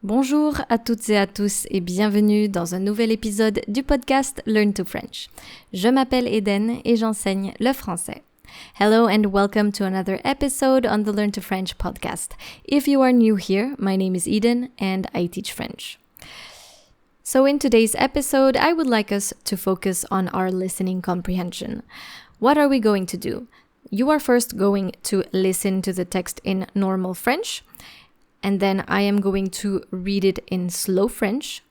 Bonjour à toutes et à tous et bienvenue dans un nouvel épisode du podcast Learn to French. Je m'appelle Eden et j'enseigne le français. Hello and welcome to another episode on the Learn to French podcast. If you are new here, my name is Eden and I teach French. So in today's episode, I would like us to focus on our listening comprehension. What are we going to do? You are first going to listen to the text in normal French, and then I am going to read it in slow French,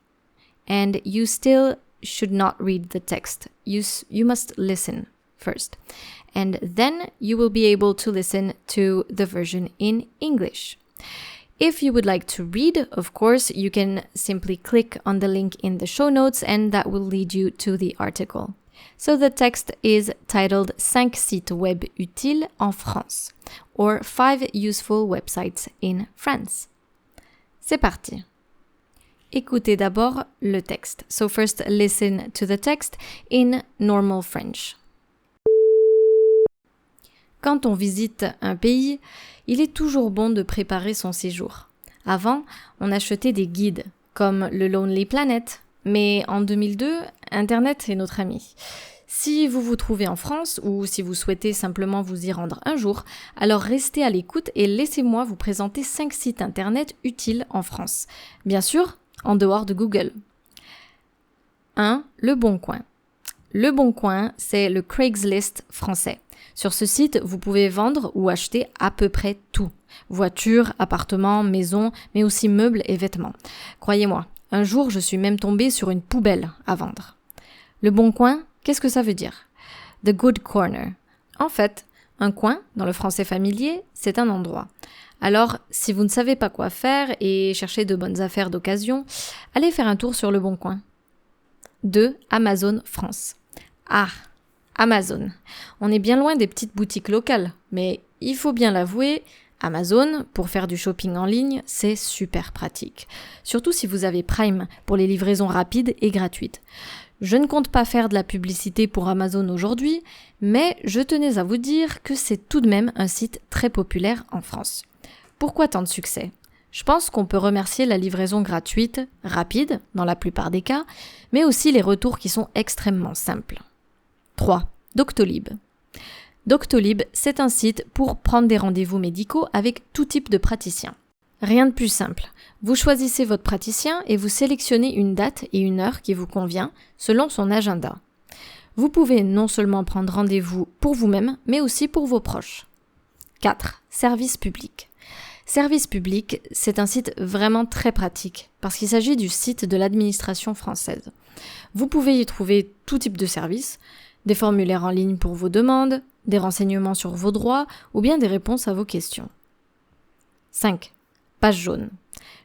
and you still should not read the text. You must listen first, and then you will be able to listen to the version in English. If you would like to read, of course, you can simply click on the link in the show notes and that will lead you to the article. So the text is titled 5 sites web utiles en France, or 5 useful websites in France. C'est parti. Écoutez d'abord le texte. So first listen to the text in normal French. Quand on visite un pays, il est toujours bon de préparer son séjour. Avant, on achetait des guides, comme le Lonely Planet, mais en 2002, Internet est notre ami. Si vous vous trouvez en France ou si vous souhaitez simplement vous y rendre un jour, alors restez à l'écoute et laissez-moi vous présenter 5 sites Internet utiles en France. Bien sûr, en dehors de Google. 1. Le Bon Coin. Le Bon Coin, c'est le Craigslist français. Sur ce site, vous pouvez vendre ou acheter à peu près tout. Voitures, appartements, maisons, mais aussi meubles et vêtements. Croyez-moi, un jour, je suis même tombée sur une poubelle à vendre. Le Bon Coin, qu'est-ce que ça veut dire? The Good Corner. En fait, un coin, dans le français familier, c'est un endroit. Alors, si vous ne savez pas quoi faire et cherchez de bonnes affaires d'occasion, allez faire un tour sur le Bon Coin. 2. Amazon France. Ah, Amazon. On est bien loin des petites boutiques locales, mais il faut bien l'avouer, Amazon, pour faire du shopping en ligne, c'est super pratique. Surtout si vous avez Prime pour les livraisons rapides et gratuites. Je ne compte pas faire de la publicité pour Amazon aujourd'hui, mais je tenais à vous dire que c'est tout de même un site très populaire en France. Pourquoi tant de succès? Je pense qu'on peut remercier la livraison gratuite, rapide, dans la plupart des cas, mais aussi les retours qui sont extrêmement simples. 3. Doctolib. Doctolib, c'est un site pour prendre des rendez-vous médicaux avec tout type de praticien. Rien de plus simple. Vous choisissez votre praticien et vous sélectionnez une date et une heure qui vous convient selon son agenda. Vous pouvez non seulement prendre rendez-vous pour vous-même, mais aussi pour vos proches. 4. Service public. Service public, c'est un site vraiment très pratique parce qu'il s'agit du site de l'administration française. Vous pouvez y trouver tout type de services, des formulaires en ligne pour vos demandes, des renseignements sur vos droits ou bien des réponses à vos questions. 5. Page jaune.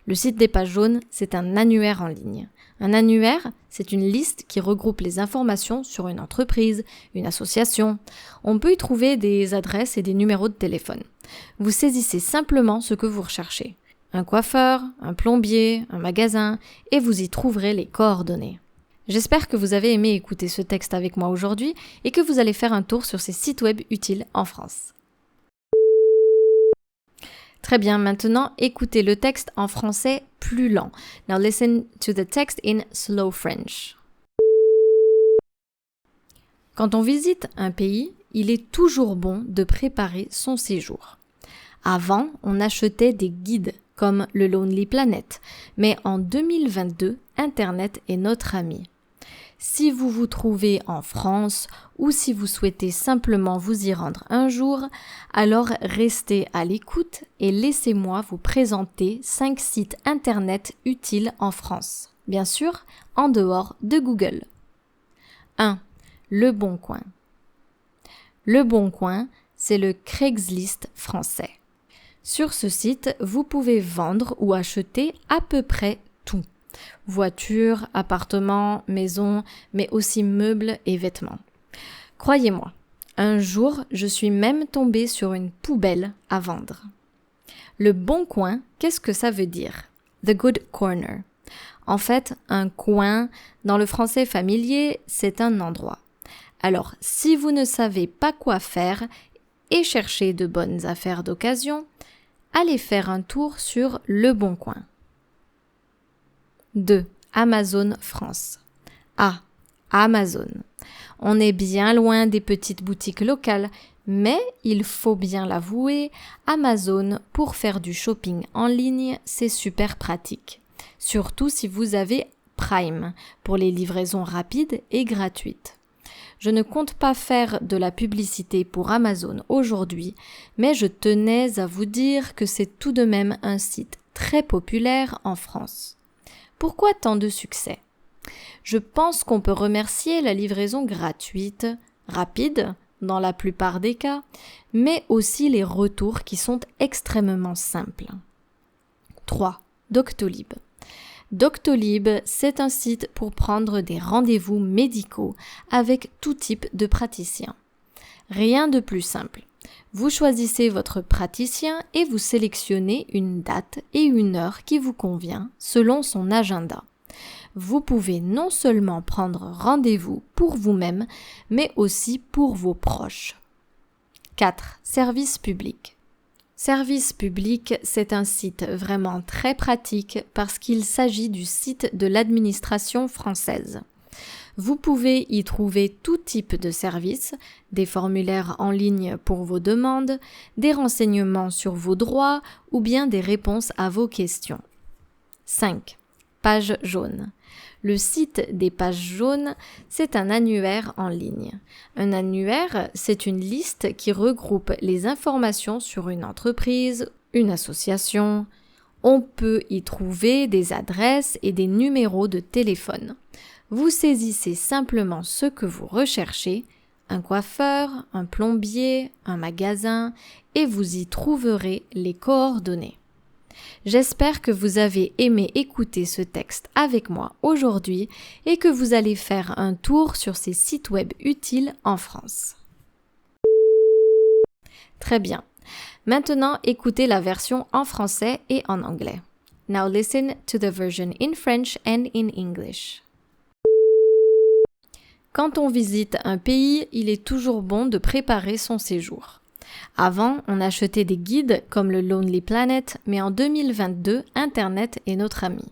Le site des pages jaunes, c'est un annuaire en ligne. Un annuaire, c'est une liste qui regroupe les informations sur une entreprise, une association. On peut y trouver des adresses et des numéros de téléphone. Vous saisissez simplement ce que vous recherchez. Un coiffeur, un plombier, un magasin, et vous y trouverez les coordonnées. J'espère que vous avez aimé écouter ce texte avec moi aujourd'hui et que vous allez faire un tour sur ces sites web utiles en France. Très bien, maintenant écoutez le texte en français plus lent. Now listen to the text in slow French. Quand on visite un pays, il est toujours bon de préparer son séjour. Avant, on achetait des guides comme le Lonely Planet, mais en 2022, Internet est notre ami. Si vous vous trouvez en France ou si vous souhaitez simplement vous y rendre un jour, alors restez à l'écoute et laissez-moi vous présenter 5 sites Internet utiles en France. Bien sûr, en dehors de Google. 1. Le Bon Coin. Le Bon Coin, c'est le Craigslist français. Sur ce site, vous pouvez vendre ou acheter à peu près tout. Voitures, appartements, maisons, mais aussi meubles et vêtements. Croyez-moi, un jour, je suis même tombée sur une poubelle à vendre. Le Bon Coin, qu'est-ce que ça veut dire? The Good Corner. En fait, un coin, dans le français familier, c'est un endroit. Alors, si vous ne savez pas quoi faire et cherchez de bonnes affaires d'occasion, allez faire un tour sur Le Bon Coin. 2. Amazon France. A. Amazon. On est bien loin des petites boutiques locales, mais il faut bien l'avouer, Amazon, pour faire du shopping en ligne, c'est super pratique. Surtout si vous avez Prime, pour les livraisons rapides et gratuites. Je ne compte pas faire de la publicité pour Amazon aujourd'hui, mais je tenais à vous dire que c'est tout de même un site très populaire en France. Pourquoi tant de succès ? Je pense qu'on peut remercier la livraison gratuite, rapide, dans la plupart des cas, mais aussi les retours qui sont extrêmement simples. 3. Doctolib. Doctolib, c'est un site pour prendre des rendez-vous médicaux avec tout type de praticien. Rien de plus simple. Vous choisissez votre praticien et vous sélectionnez une date et une heure qui vous convient selon son agenda. Vous pouvez non seulement prendre rendez-vous pour vous-même, mais aussi pour vos proches. 4. Service public. Service public, c'est un site vraiment très pratique parce qu'il s'agit du site de l'administration française. Vous pouvez y trouver tout type de services, des formulaires en ligne pour vos demandes, des renseignements sur vos droits ou bien des réponses à vos questions. 5. Page jaune. Le site des pages jaunes, c'est un annuaire en ligne. Un annuaire, c'est une liste qui regroupe les informations sur une entreprise, une association. On peut y trouver des adresses et des numéros de téléphone. Vous saisissez simplement ce que vous recherchez, un coiffeur, un plombier, un magasin, et vous y trouverez les coordonnées. J'espère que vous avez aimé écouter ce texte avec moi aujourd'hui et que vous allez faire un tour sur ces sites web utiles en France. Très bien. Maintenant, écoutez la version en français et en anglais. Now listen to the version in French and in English. Quand on visite un pays, il est toujours bon de préparer son séjour. Avant, on achetait des guides comme le Lonely Planet, mais en 2022, Internet est notre ami.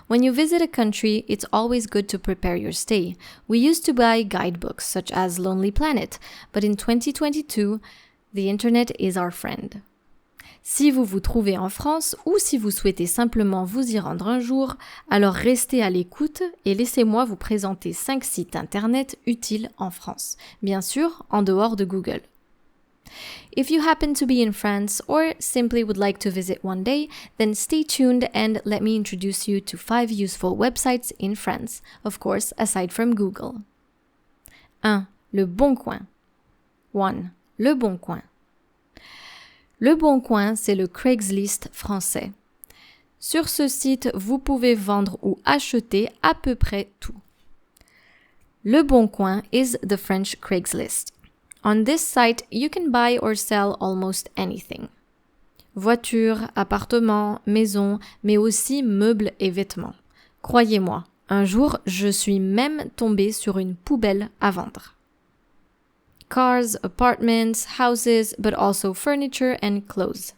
When you visit a country, it's always good to prepare your stay. We used to buy guidebooks such as Lonely Planet, but in 2022, the Internet is our friend. Si vous vous trouvez en France ou si vous souhaitez simplement vous y rendre un jour, alors restez à l'écoute et laissez-moi vous présenter 5 sites Internet utiles en France, bien sûr en dehors de Google. If you happen to be in France or simply would like to visit one day, then stay tuned and let me introduce you to 5 useful websites in France, of course, aside from Google. 1. Le Bon Coin. 1. Le Bon Coin. Le Bon Coin, c'est le Craigslist français. Sur ce site, vous pouvez vendre ou acheter à peu près tout. Le Bon Coin is the French Craigslist. On this site, you can buy or sell almost anything. Voitures, appartements, maisons, mais aussi meubles et vêtements. Croyez-moi, un jour, je suis même tombée sur une poubelle à vendre. Cars, apartments, houses, but also furniture and clothes.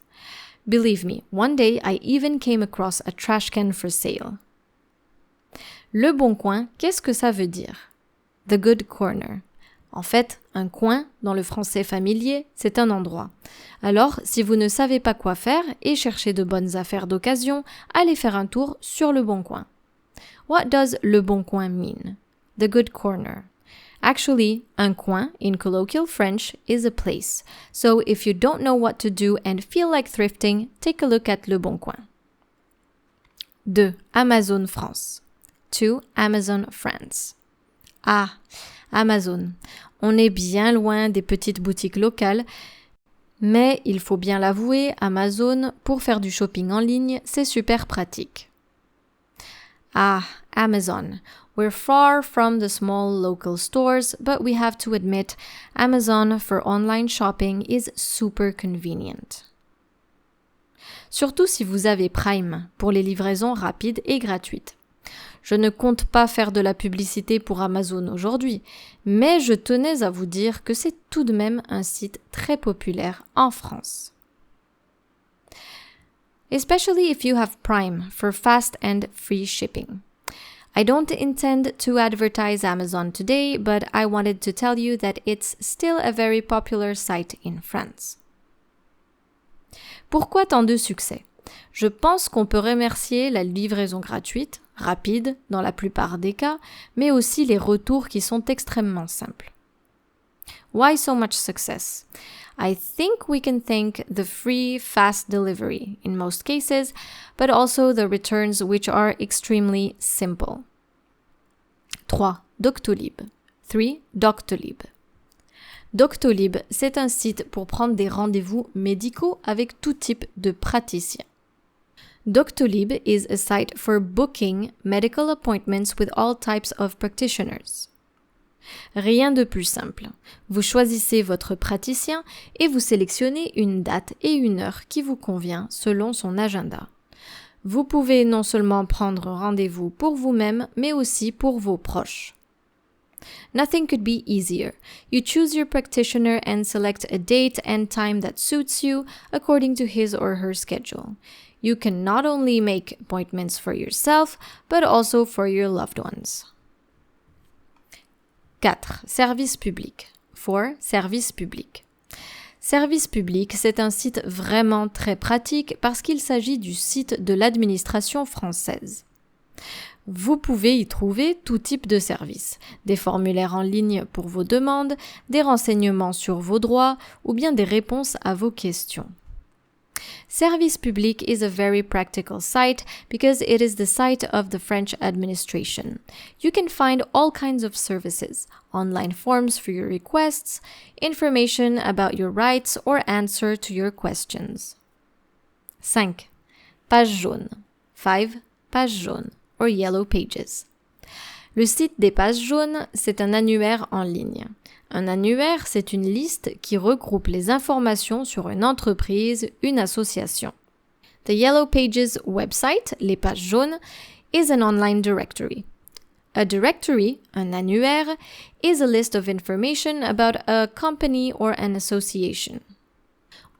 Believe me, one day I even came across a trash can for sale. Le Bon Coin, qu'est-ce que ça veut dire? The Good Corner. En fait, un coin, dans le français familier, c'est un endroit. Alors, si vous ne savez pas quoi faire et cherchez de bonnes affaires d'occasion, allez faire un tour sur Le Bon Coin. What does Le Bon Coin mean? The Good Corner. Actually, un coin, in colloquial French, is a place. So if you don't know what to do and feel like thrifting, take a look at Le Bon Coin. 2. Amazon France. 2. Amazon France. Ah, Amazon. On est bien loin des petites boutiques locales, mais il faut bien l'avouer, Amazon, pour faire du shopping en ligne, c'est super pratique. Ah, Amazon. We're far from the small local stores, but we have to admit, Amazon for online shopping is super convenient. Surtout si vous avez Prime, pour les livraisons rapides et gratuites. Je ne compte pas faire de la publicité pour Amazon aujourd'hui, mais je tenais à vous dire que c'est tout de même un site très populaire en France. especially if you have Prime for fast and free shipping. I don't intend to advertise Amazon today, but I wanted to tell you that it's still a very popular site in France. Pourquoi tant de succès? Je pense qu'on peut remercier la livraison gratuite, rapide dans la plupart des cas, mais aussi les retours qui sont extrêmement simples. Why so much success? I think we can thank the free, fast delivery in most cases, but also the returns which are extremely simple. 3. Doctolib. 3. Doctolib. Doctolib, c'est un site pour prendre des rendez-vous médicaux avec tout type de praticien. Doctolib is a site for booking medical appointments with all types of practitioners. Rien de plus simple. Vous choisissez votre praticien et vous sélectionnez une date et une heure qui vous convient selon son agenda. Vous pouvez non seulement prendre rendez-vous pour vous-même, mais aussi pour vos proches. Nothing could be easier. You choose your practitioner and select a date and time that suits you according to his or her schedule. You can not only make appointments for yourself, but also for your loved ones. 4. Service public. 4. Service public. Service public, c'est un site vraiment très pratique parce qu'il s'agit du site de l'administration française. Vous pouvez y trouver tout type de services, des formulaires en ligne pour vos demandes, des renseignements sur vos droits ou bien des réponses à vos questions. Service Public is a very practical site because it is the site of the French administration. You can find all kinds of services, online forms for your requests, information about your rights or answer to your questions. 5. Page jaune. 5. Page jaune, or yellow pages. Le site des pages jaunes, c'est un annuaire en ligne. Un annuaire, c'est une liste qui regroupe les informations sur une entreprise, une association. The Yellow Pages website, les pages jaunes, is an online directory. A directory, un annuaire, is a list of information about a company or an association.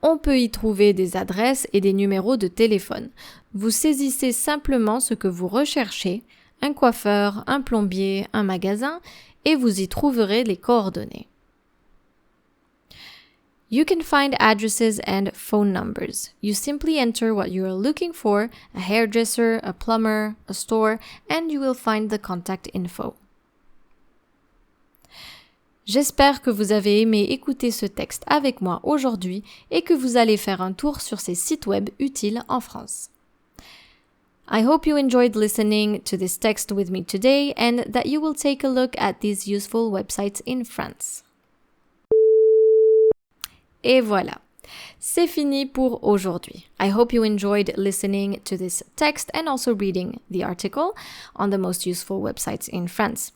On peut y trouver des adresses et des numéros de téléphone. Vous saisissez simplement ce que vous recherchez, un coiffeur, un plombier, un magasin, et vous y trouverez les coordonnées. You can find addresses and phone numbers. You simply enter what you are looking for, a hairdresser, a plumber, a store, and you will find the contact info. J'espère que vous avez aimé écouter ce texte avec moi aujourd'hui et que vous allez faire un tour sur ces sites web utiles en France. I hope you enjoyed listening to this text with me today and that you will take a look at these useful websites in France. Et voilà, c'est fini pour aujourd'hui. I hope you enjoyed listening to this text and also reading the article on the most useful websites in France.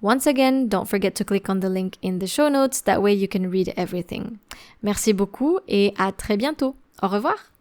Once again, don't forget to click on the link in the show notes, that way you can read everything. Merci beaucoup et à très bientôt. Au revoir.